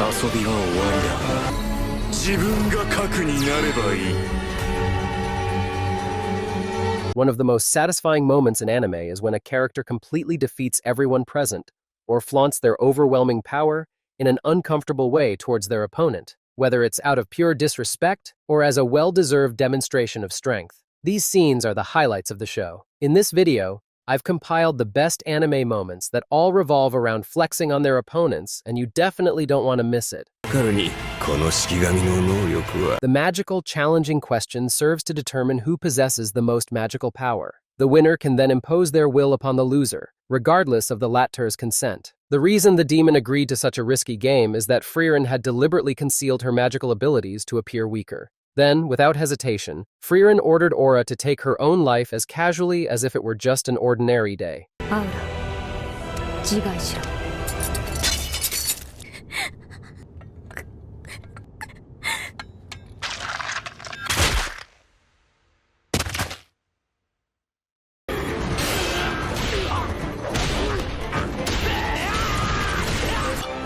遊びは終わりだ。自分が核になればいい。One of the most satisfying moments in anime is when a character completely defeats everyone present, or flaunts their overwhelming power in an uncomfortable way towards their opponent, whether it's out of pure disrespect or as a well-deserved demonstration of strength. These scenes are the highlights of the show. In this video, I've compiled the best anime moments that all revolve around flexing on their opponents, and you definitely don't want to miss it. The magical, challenging question serves to determine who possesses the most magical power. The winner can then impose their will upon the loser, regardless of the latter's consent. The reason the demon agreed to such a risky game is that Frieren had deliberately concealed her magical abilities to appear weaker. Then, without hesitation, Frieren ordered Aura to take her own life as casually as if it were just an ordinary day.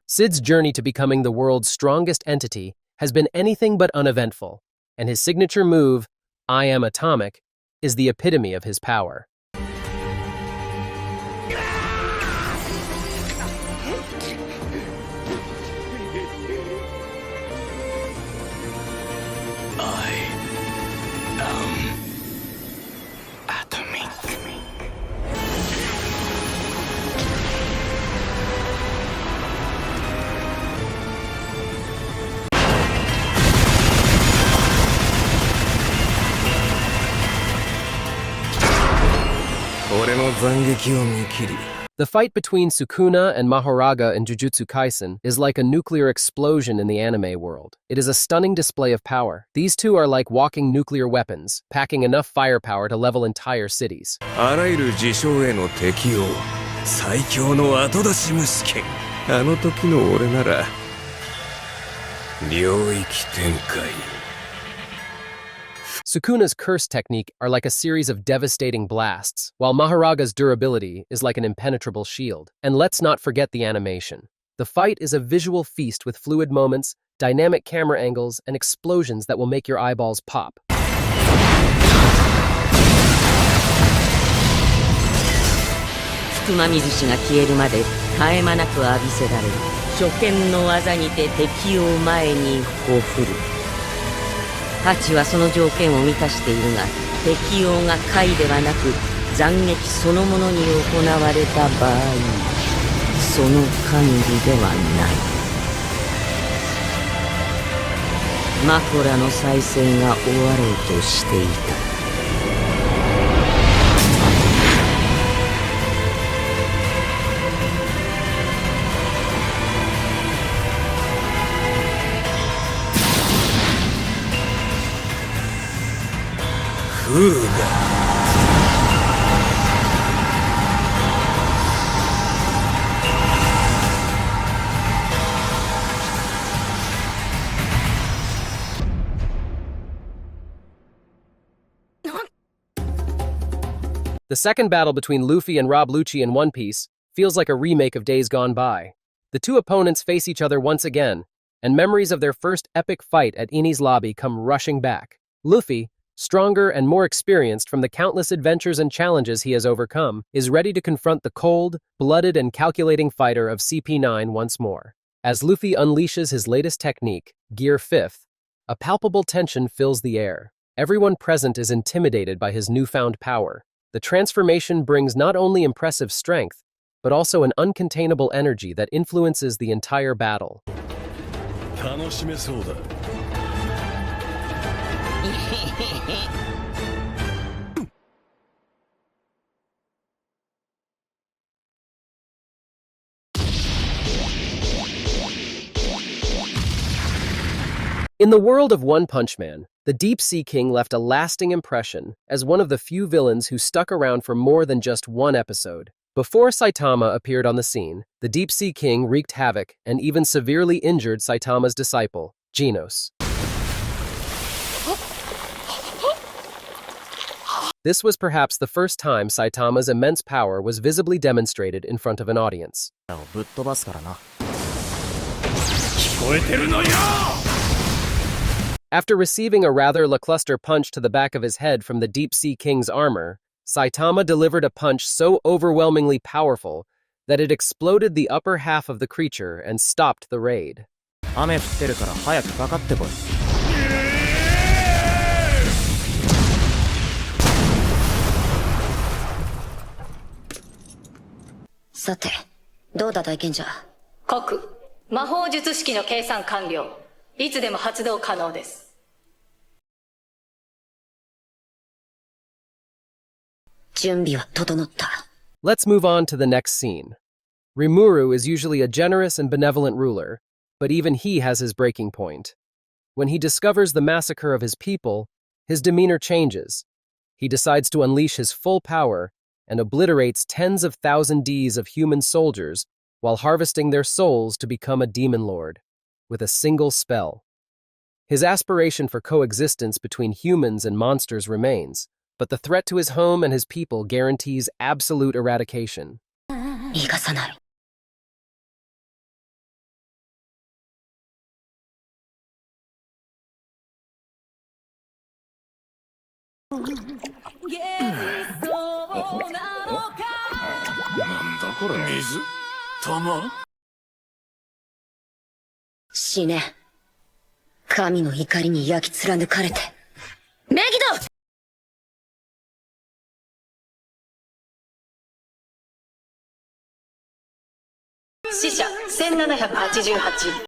Sid's journey to becoming the world's strongest entity has been anything but uneventful, and his signature move, I Am Atomic, is the epitome of his power. The fight between Sukuna and Mahoraga in Jujutsu Kaisen is like a nuclear explosion in the anime world. It is a stunning display of power. These two are like walking nuclear weapons, packing enough firepower to level entire cities. Sukuna's curse technique are like a series of devastating blasts, while Mahoraga's durability is like an impenetrable shield. And let's not forget the animation. The fight is a visual feast with fluid moments, dynamic camera angles, and explosions that will make your eyeballs pop. 福間水氏が消えるまで絶え間なく浴びせられる。初見の技にて敵を前にほふる。ハチはその条件を満たしているが、適応が解ではなく斬撃そのものに行われた場合、その限りではない。マコラの再生が終わろうとしていた。The second battle between Luffy and Rob Lucci in One Piece feels like a remake of Days Gone By. The two opponents face each other once again, and memories of their first epic fight at Enies Lobby come rushing back. Luffy, stronger and more experienced from the countless adventures and challenges he has overcome, is ready to confront the cold, blooded, and calculating fighter of CP9 once more. As Luffy unleashes his latest technique, Gear 5th, a palpable tension fills the air. Everyone present is intimidated by his newfound power. The transformation brings not only impressive strength, but also an uncontainable energy that influences the entire battle. In the world of One Punch Man, the Deep Sea King left a lasting impression as one of the few villains who stuck around for more than just one episode. Before Saitama appeared on the scene, the Deep Sea King wreaked havoc and even severely injured Saitama's disciple, Genos. This was perhaps the first time Saitama's immense power was visibly demonstrated in front of an audience. こえてるのよ。 After receiving a rather lackluster punch to the back of his head from the Deep Sea King's armor, Saitama delivered a punch so overwhelmingly powerful that it exploded the upper half of the creature and stopped the raid. 雨降ってるから早くかかってこい。さて、どうだ大賢者。国、魔法術式の計算完了。いつでも発動可能です。準備は整った。Let's move on to the next scene. Rimuru is usually a generous and benevolent ruler, but even he has his breaking point. When he discovers the massacre of his people, his demeanor changes. He decides to unleash his full power and obliterates tens of thousands of human soldiers while harvesting their souls to become a demon lord, with a single spell. His aspiration for coexistence between humans and monsters remains, but the threat to his home and his people guarantees absolute eradication. 逃がさない。なんだこれ。水玉。死ね。神の怒りに焼き貫かれて。メギド！死者1788。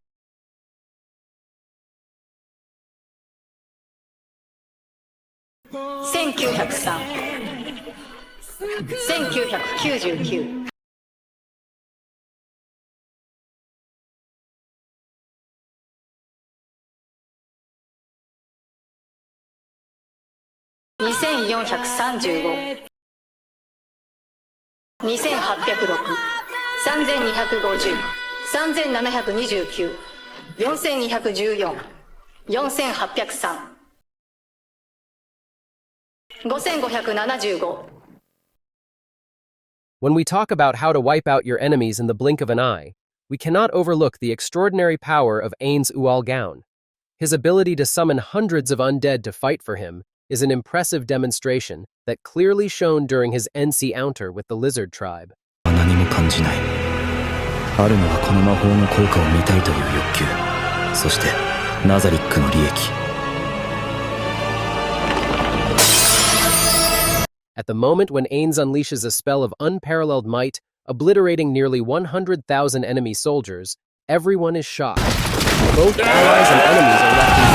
1903。1999。2435。2806。3250。3729。4214。4803。5575。When we talk about how to wipe out your enemies in the blink of an eye, we cannot overlook the extraordinary power of Ain's Ualgaon. His ability to summon hundreds of undead to fight for him is an impressive demonstration that clearly shone during his encounter with the lizard tribe. 何も感じない。あるのはこの魔法の効果を見たいという欲求。そしてナザリックの利益。At the moment when Ain's unleashes a spell of unparalleled might, obliterating nearly 100,000 enemy soldiers, everyone is shocked. Both allies and enemies are left in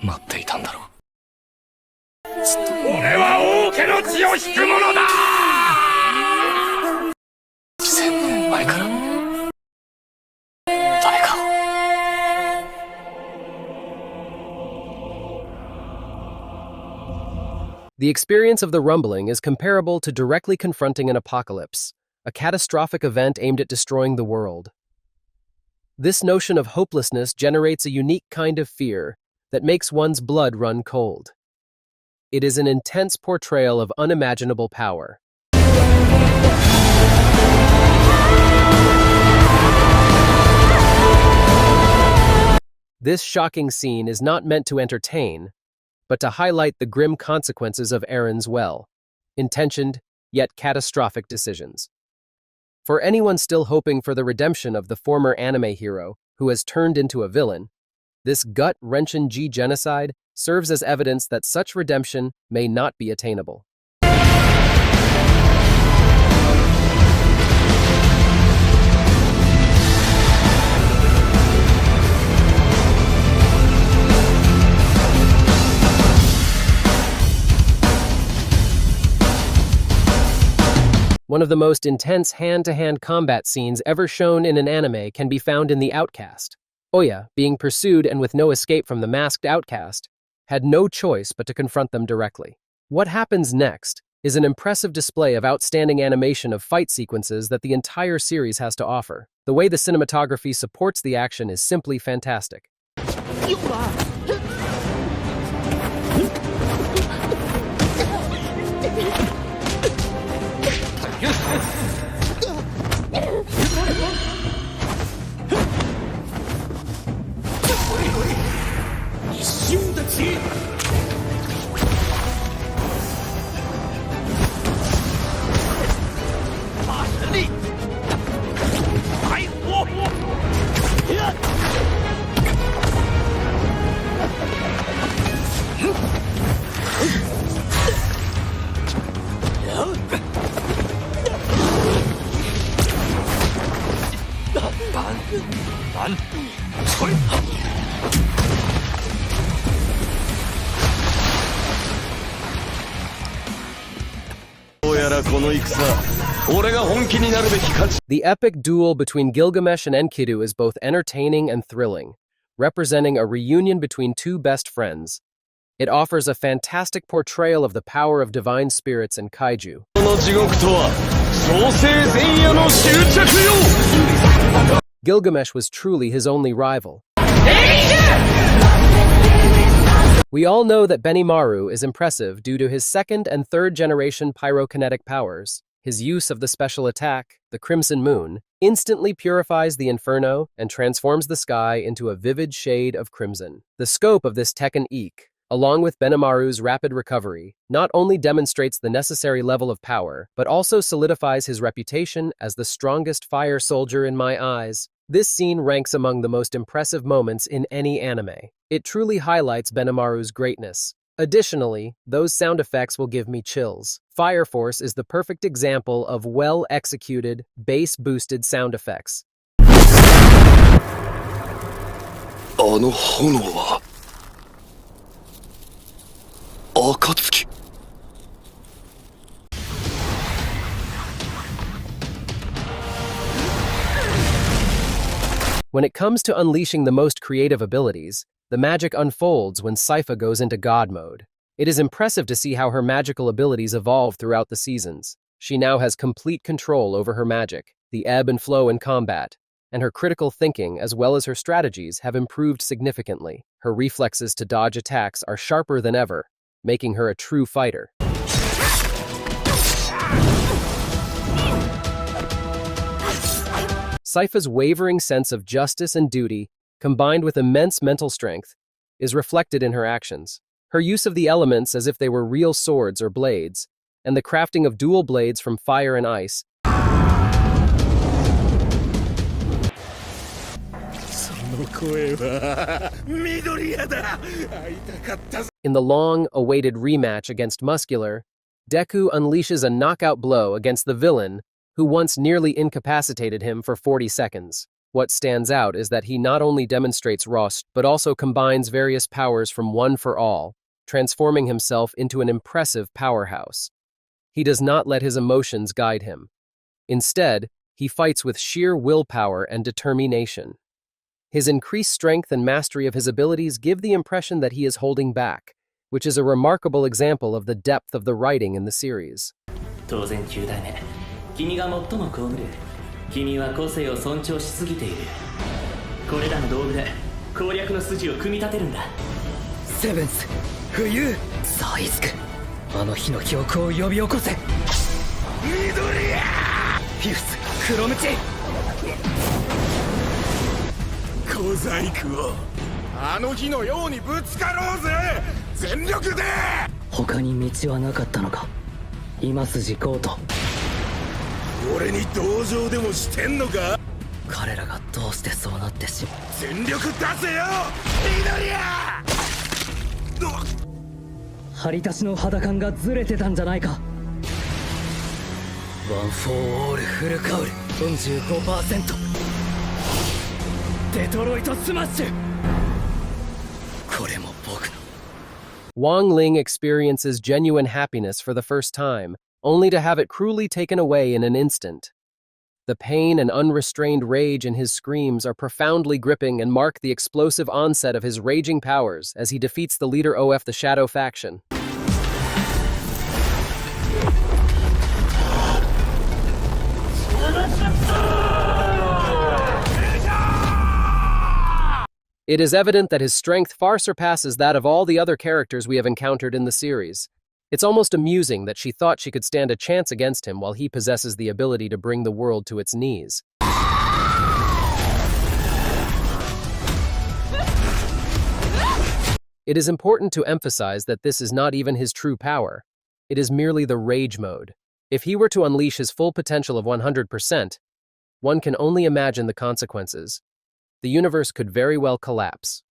待っていたんだろう。俺は王家の血を引く者だ。1000年前から誰かを。The experience of the rumbling is comparable to directly confronting an apocalypse, a catastrophic event aimed at destroying the world. This notion of hopelessness generates a unique kind of fear that makes one's blood run cold. It is an intense portrayal of unimaginable power. This shocking scene is not meant to entertain, but to highlight the grim consequences of Aaron's well-intentioned yet catastrophic decisions. For anyone still hoping for the redemption of the former anime hero who has turned into a villain, this gut-wrenching genocide serves as evidence that such redemption may not be attainable. One of the most intense hand-to-hand combat scenes ever shown in an anime can be found in The Outcast. Oya, being pursued and with no escape from the masked outcast, had no choice but to confront them directly. What happens next is an impressive display of outstanding animation of fight sequences that the entire series has to offer. The way the cinematography supports the action is simply fantastic. The epic duel between Gilgamesh and Enkidu is both entertaining and thrilling, representing a reunion between two best friends. It offers a fantastic portrayal of the power of divine spirits and kaiju. Gilgamesh was truly his only rival. We all know that Benimaru is impressive due to his second and third generation pyrokinetic powers. His use of the special attack, the Crimson Moon, instantly purifies the inferno and transforms the sky into a vivid shade of crimson. The scope of this Tekken Eek, along with Benimaru's rapid recovery, not only demonstrates the necessary level of power, but also solidifies his reputation as the strongest fire soldier in my eyes. This scene ranks among the most impressive moments in any anime. It truly highlights Benimaru's greatness. Additionally, those sound effects will give me chills. Fire Force is the perfect example of well-executed, bass-boosted sound effects. When it comes to unleashing the most creative abilities, the magic unfolds when Sypha goes into God mode. It is impressive to see how her magical abilities evolve throughout the seasons. She now has complete control over her magic, the ebb and flow in combat, and her critical thinking as well as her strategies have improved significantly. Her reflexes to dodge attacks are sharper than ever, making her a true fighter. Sypha's wavering sense of justice and duty, combined with immense mental strength, is reflected in her actions. Her use of the elements as if they were real swords or blades, and the crafting of dual blades from fire and ice, in the long-awaited rematch against Muscular, Deku unleashes a knockout blow against the villain who once nearly incapacitated him for 40 seconds. What stands out is that he not only demonstrates raw, but also combines various powers from one for all, transforming himself into an impressive powerhouse. He does not let his emotions guide him. Instead, he fights with sheer willpower and determination. His increased strength and mastery of his abilities give the impression that he is holding back, which is a remarkable example of the depth of the writing in the series. 当然9代目君が最も被る君は個性を尊重しすぎているこれらの道具で攻略の筋を組み立てるんだセブンス冬さあイズクあの日の記憶を呼び起こせ緑やフィフス黒ムチ小細工をあの日のようにぶつかろうぜ全力で他に道はなかったのか今筋コート俺に同情でもしてんのか彼らがどうしてそうなってしまう全力出せよ緑や張り出しの肌感がずれてたんじゃないかワン・フォー・オール・フルカウル 45% デトロイトスマッシュこれも僕の Wang Ling experiences genuine happiness for the first time, only to have it cruelly taken away in an instant. The pain and unrestrained rage in his screams are profoundly gripping and mark the explosive onset of his raging powers as he defeats the leader of the Shadow faction. It is evident that his strength far surpasses that of all the other characters we have encountered in the series. It's almost amusing that she thought she could stand a chance against him while he possesses the ability to bring the world to its knees. It is important to emphasize that this is not even his true power. It is merely the rage mode. If he were to unleash his full potential of 100%, one can only imagine the consequences. The universe could very well collapse.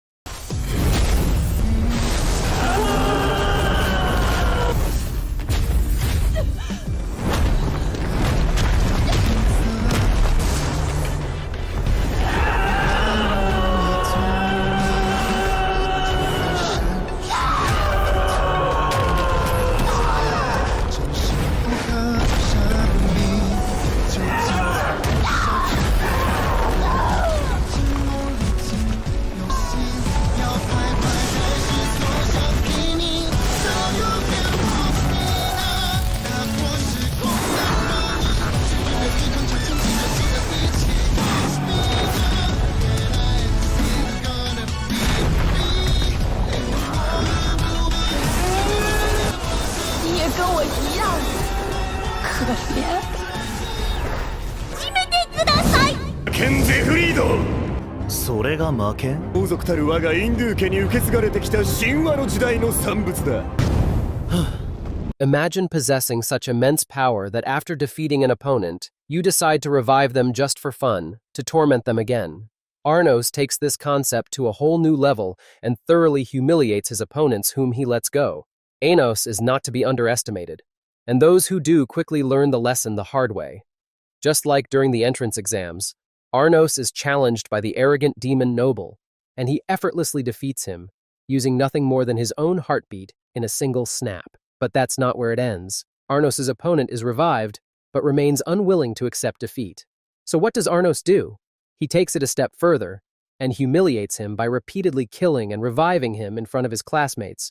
王族たる我がインドゥー家に受け継がれてきた神話の時代の産物だ。Imagine possessing such immense power that after defeating an opponent, you decide to revive them just for fun, to torment them again. Arnos takes this concept to a whole new level and thoroughly humiliates his opponents whom he lets go. Anos is not to be underestimated, and those who do quickly learn the lesson the hard way. Just like during the entrance exams, Arnos is challenged by the arrogant demon noble, and he effortlessly defeats him, using nothing more than his own heartbeat in a single snap. But that's not where it ends. Arnos's opponent is revived, but remains unwilling to accept defeat. So what does Arnos do? He takes it a step further, and humiliates him by repeatedly killing and reviving him in front of his classmates,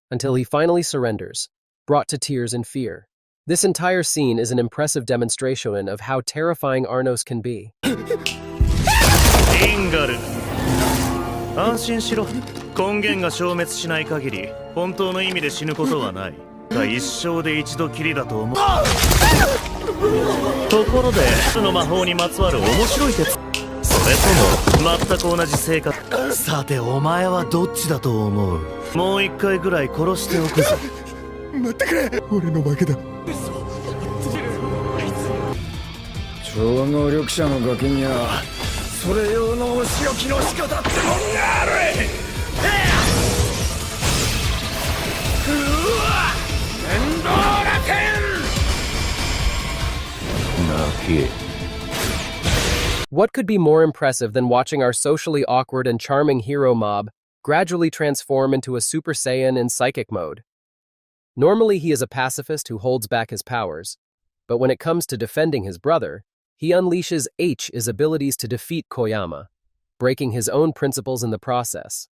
until he finally surrenders, brought to tears and fear. This entire scene is an impressive demonstration of how terrifying Arnos can be. インガル、安心しろ。根源が消滅しない限り本当の意味で死ぬことはないが、一生で一度きりだと思う。ところでその魔法にまつわる面白い説、それとも全く同じ性格。さてお前はどっちだと思う？もう一回ぐらい殺しておくぞ。待ってくれ、俺の負けだ。超能力者のガキにはそれ用のお仕置きの仕方ってもんがある。うわ、面倒な剣。泣け。 What could be more impressive than watching our socially awkward and charming hero Mob gradually transform into a Super Saiyan in psychic mode? Normally he is a pacifist who holds back his powers, but when it comes to defending his brother, he unleashes H's abilities to defeat Koyama, breaking his own principles in the process.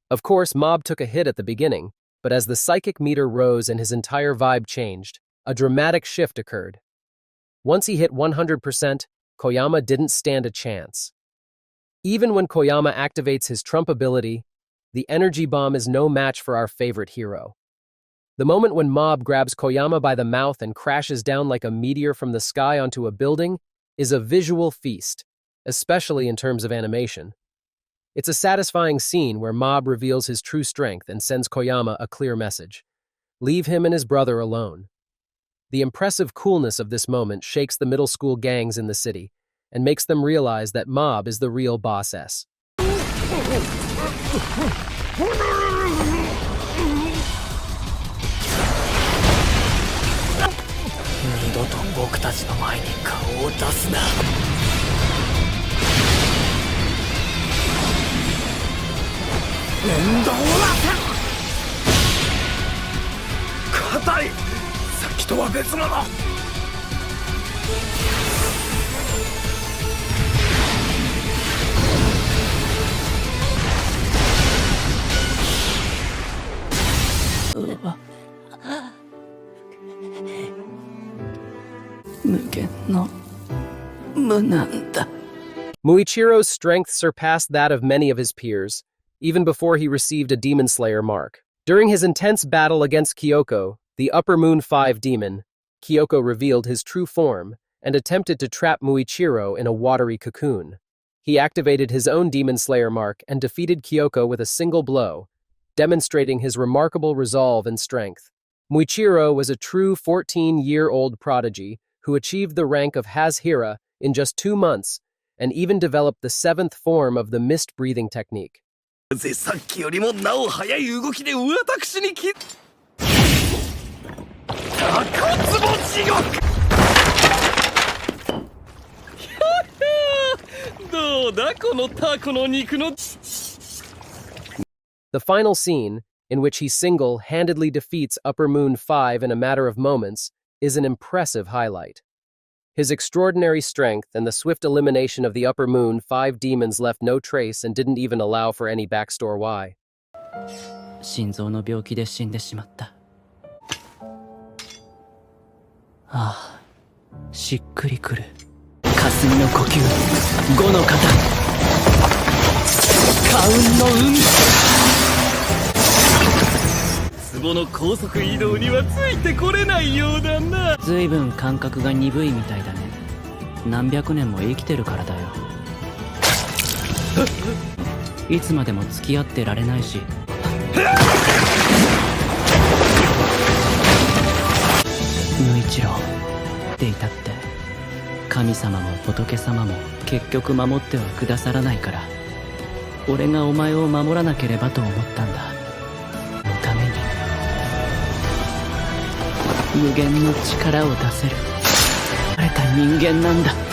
Of course, Mob took a hit at the beginning, but as the psychic meter rose and his entire vibe changed, a dramatic shift occurred. Once he hit 100%, Koyama didn't stand a chance. Even when Koyama activates his Trump ability, the energy bomb is no match for our favorite hero. The moment when Mob grabs Koyama by the mouth and crashes down like a meteor from the sky onto a building is a visual feast, especially in terms of animation. It's a satisfying scene where Mob reveals his true strength and sends Koyama a clear message. Leave him and his brother alone. The impressive coolness of this moment shakes the middle school gangs in the city and makes them realize that Mob is the real boss S. 二度と僕たちの前に顔を出すな。面倒な剣。硬い。さっきとは別物。無限の無なんだ。Muichiro's strength surpassed that of many of his peers, even before he received a Demon Slayer mark. During his intense battle against Kyoko, the Upper Moon 5 demon, Kyoko revealed his true form and attempted to trap Muichiro in a watery cocoon. He activated his own Demon Slayer mark and defeated Kyoko with a single blow, demonstrating his remarkable resolve and strength. Muichiro was a true 14-year-old prodigy who achieved the rank of Hashira in just 2 months and even developed the 7th form of the mist-breathing technique. さっきよりもなお速い動きで私にタコツボ地獄どうだこのタコの肉の The final scene, in which he single-handedly defeats Upper Moon 5 in a matter of moments, is an impressive highlight. His extraordinary strength and the swift elimination of the Upper Moon 5 demons left no trace and didn't even allow for any backstory why. 心臓の病気で死んでしまった。ああ、しっくりくる。霞の呼吸、5の型、カウンの海。壺の高速移動にはついてこれないようだな。ずいぶん感覚が鈍いみたいだね。何百年も生きてるからだよ。いつまでも付き合ってられないし。無一郎っていたって、神様も仏様も結局守ってはくださらないから、俺がお前を守らなければと思ったんだ。のために無限の力を出せる慣れた人間なんだ。